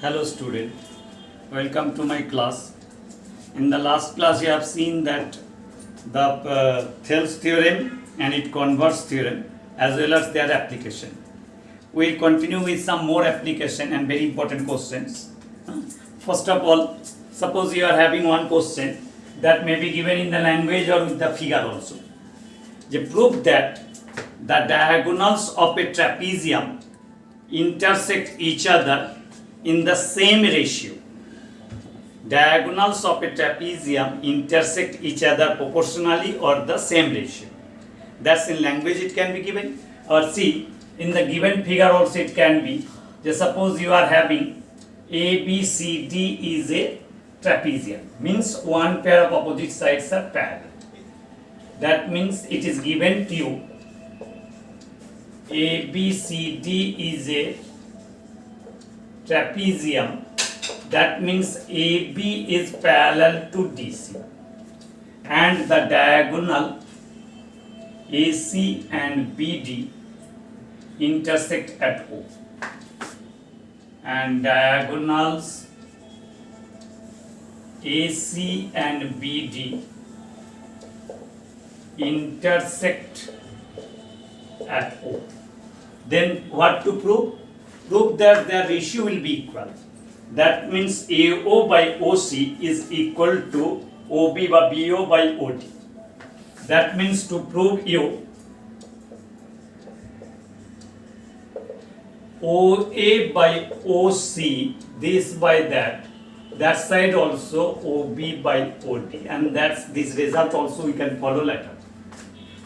Hello student, welcome to my class. In the last class you have seen that the Thale's theorem and its Converse theorem as well as their application. We will continue with some more application and very important questions. First of all, suppose you are having one question that may be given in the language or with the figure also. You prove that the diagonals of a trapezium intersect each other in the same ratio. Diagonals of a trapezium intersect each other proportionally or the same ratio. That's in language it can be given. Or see, in the given figure also it can be. Just suppose you are having ABCD is a trapezium. Means one pair of opposite sides are parallel. That means it is given to you ABCD is a trapezium. That means AB is parallel to DC and the diagonal AC and BD intersect at O, and diagonals AC and BD intersect at O. Then what to prove? Prove that their ratio will be equal. That means AO by OC is equal to OB by BO by OD. That means to prove you, OA by OC, this by that side also OB by OD, and that's this result also we can follow later.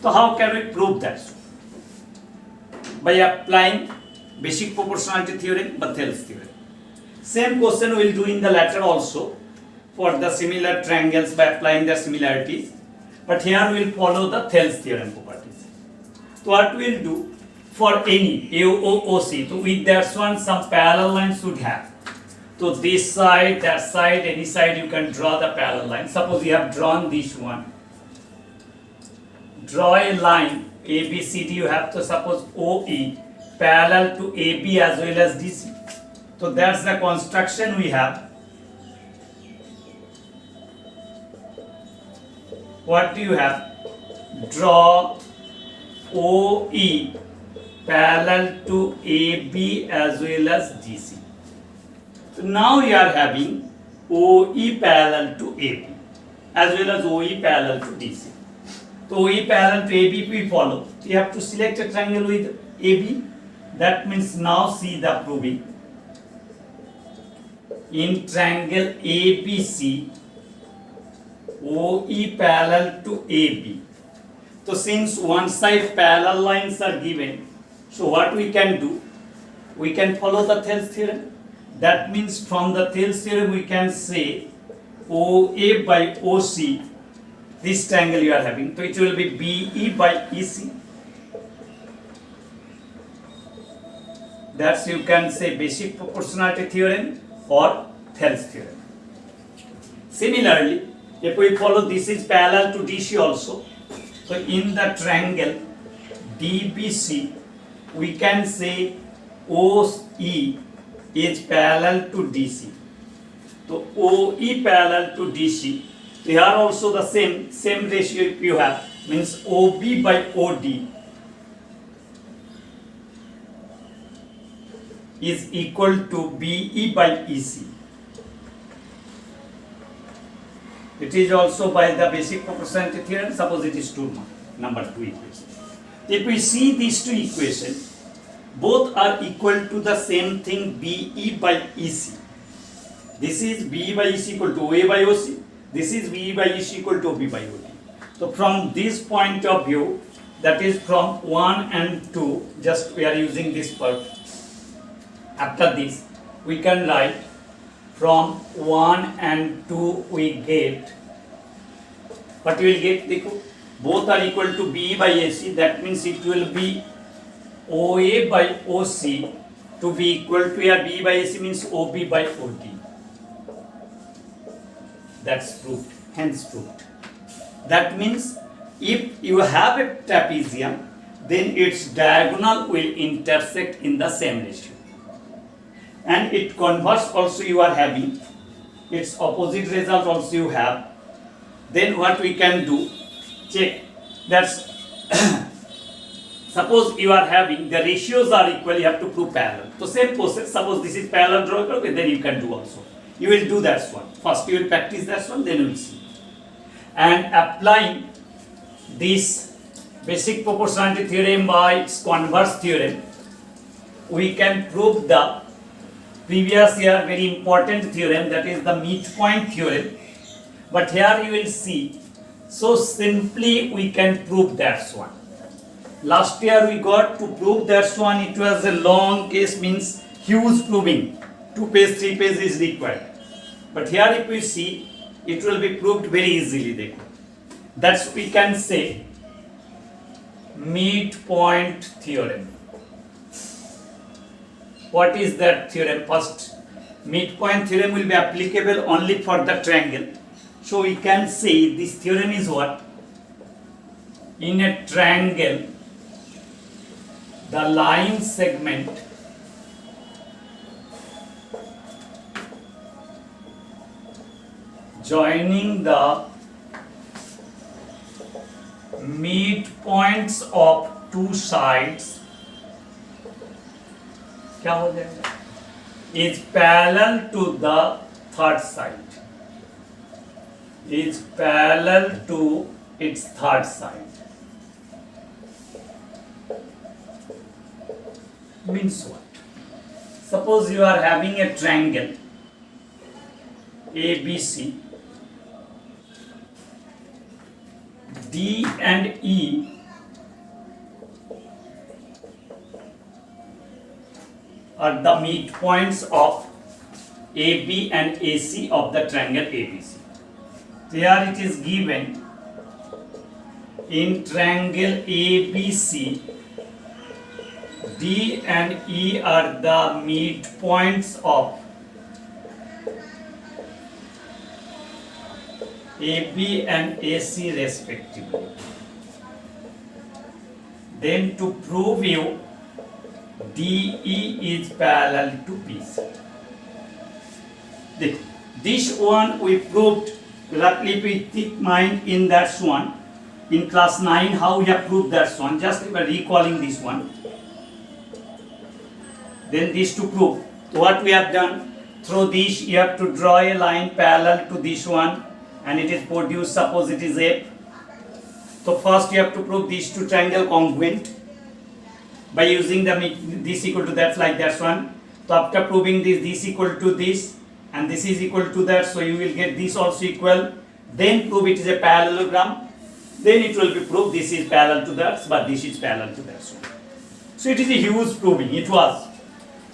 So how can we prove that? By applying basic proportionality theorem but Thale's theorem. Same question we will do in the latter also for the similar triangles by applying their similarities, but here we will follow the Thale's theorem properties. So what we will do for any AOOC, so with that one some parallel lines should have. So this side, that side, any side you can draw the parallel line. Suppose you have drawn this one. Draw a line ABCD, you have to suppose OE parallel to AB as well as DC. So that's the construction we have. What do you have? Draw OE parallel to AB as well as DC. So now you are having OE parallel to AB as well as OE parallel to DC. So OE parallel to AB we follow. You have to select a triangle with AB. That means now see the proving. In triangle ABC, OE parallel to AB. So since one side parallel lines are given, so what we can do? We can follow the Thale's theorem. That means from the Thale's theorem we can say OA by OC, this triangle you are having, so it will be BE by EC. That's you can say basic proportionality theorem or Thale's theorem. Similarly, if we follow this is parallel to DC also, so in the triangle DBC we can say OE is parallel to DC. So OE parallel to DC, they are also the same ratio you have, means OB by OD is equal to BE by EC. It is also by the basic proportionality theorem. Suppose it is number 2 equation. If we see these two equations, both are equal to the same thing, BE by EC. This is BE by EC equal to OA by OC. This is BE by EC equal to OB by OD. So from this point of view, that is from 1 and 2, just we are using this part. After this, we can write from 1 and 2 we get, what we will get, both are equal to BE by AC, that means it will be OA by OC to be equal to here BE by AC means OB by OD. That's proved, hence proved. That means if you have a trapezium, then its diagonal will intersect in the same ratio. and its converse also you are having, its opposite result also you have, then what we can do, check, that's suppose you are having the ratios are equal, you have to prove parallel. So same process, suppose this is parallel draw, okay, then you can do also. You will do that one. First you will practice that one, then you will see. And applying this basic proportionality theorem by its converse theorem, we can prove the previous year very important theorem, that is the midpoint theorem. But here you will see, so simply we can prove that one. Last year we got to prove that one, it was a long case, means huge proving, 2 page 3 page is required. But here if we see, it will be proved very easily. That's we can say midpoint theorem. What is that theorem? First, midpoint theorem will be applicable only for the triangle. So we can say this theorem is what? In a triangle, the line segment joining the midpoints of two sides क्या हो जाएगा, is parallel to the third side, is parallel to its third side. Means what? Suppose you are having a triangle ABC, D and E are the midpoints of AB and AC of the triangle ABC. There it is given in triangle ABC, D and E are the midpoints of AB and AC respectively. Then to prove you, DE is parallel to BC. This one we proved, roughly we keep mind in that one, in class 9 how we have proved that one, just we are recalling this one. Then this to prove, what we have done, through this you have to draw a line parallel to this one, and it is produced, suppose it is F. So first you have to prove these two triangle congruent by using the this equal to that, like that one. So after proving this equal to this and this is equal to that, so you will get this also equal, then prove it is a parallelogram, then it will be proved this is parallel to that, but this is parallel to that. So it is a huge proving, it was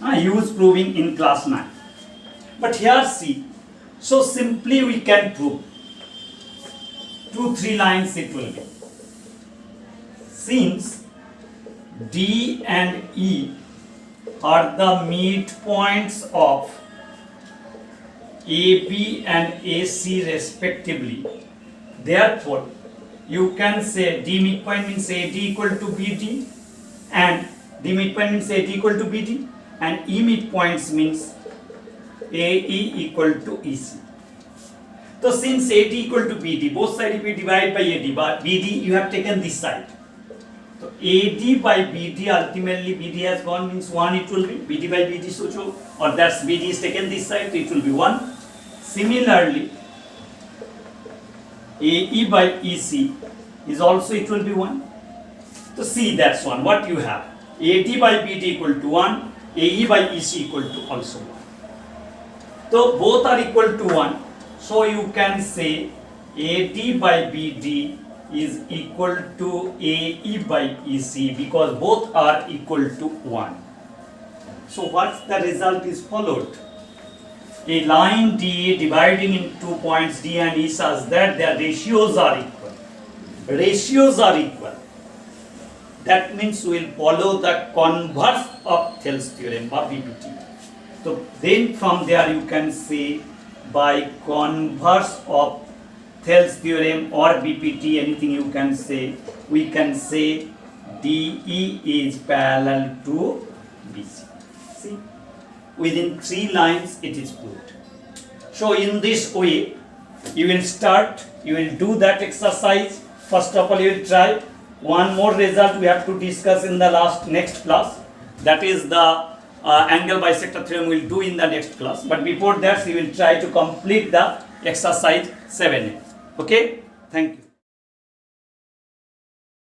a huge proving in class 9. But here see, so simply we can prove 2-3 lines it will be. Since D and E are the midpoints of AB and AC respectively, therefore you can say D midpoint means AD equal to BD, and D midpoint means AD equal to BD, and E midpoints means AE equal to EC. So since AD equal to BD, both sides if we divide by AD, but BD you have taken this side. So AD by BD, ultimately BD has gone, means 1 it will be, BD by BD so, or that's BD is taken this side, so it will be 1. Similarly, AE by EC is also, it will be 1. So see that's one, what you have, AD by BD equal to 1, AE by EC equal to also 1. So both are equal to 1, so you can say AD by BD is equal to AE by EC, because both are equal to 1. So what the result is followed? A line DA dividing in 2 points D and E such that their ratios are equal. Ratios are equal. That means we will follow the converse of Thale's theorem or BPT. So then from there you can say by converse of Thale's theorem or BPT, anything you can say, we can say DE is parallel to BC. See, within 3 lines it is proved. So in this way, you will do that exercise. First of all, you will try. One more result we have to discuss in the next class. That is the angle bisector theorem we will do in the next class. But before that, we will try to complete the exercise 7. Okay? Thank you.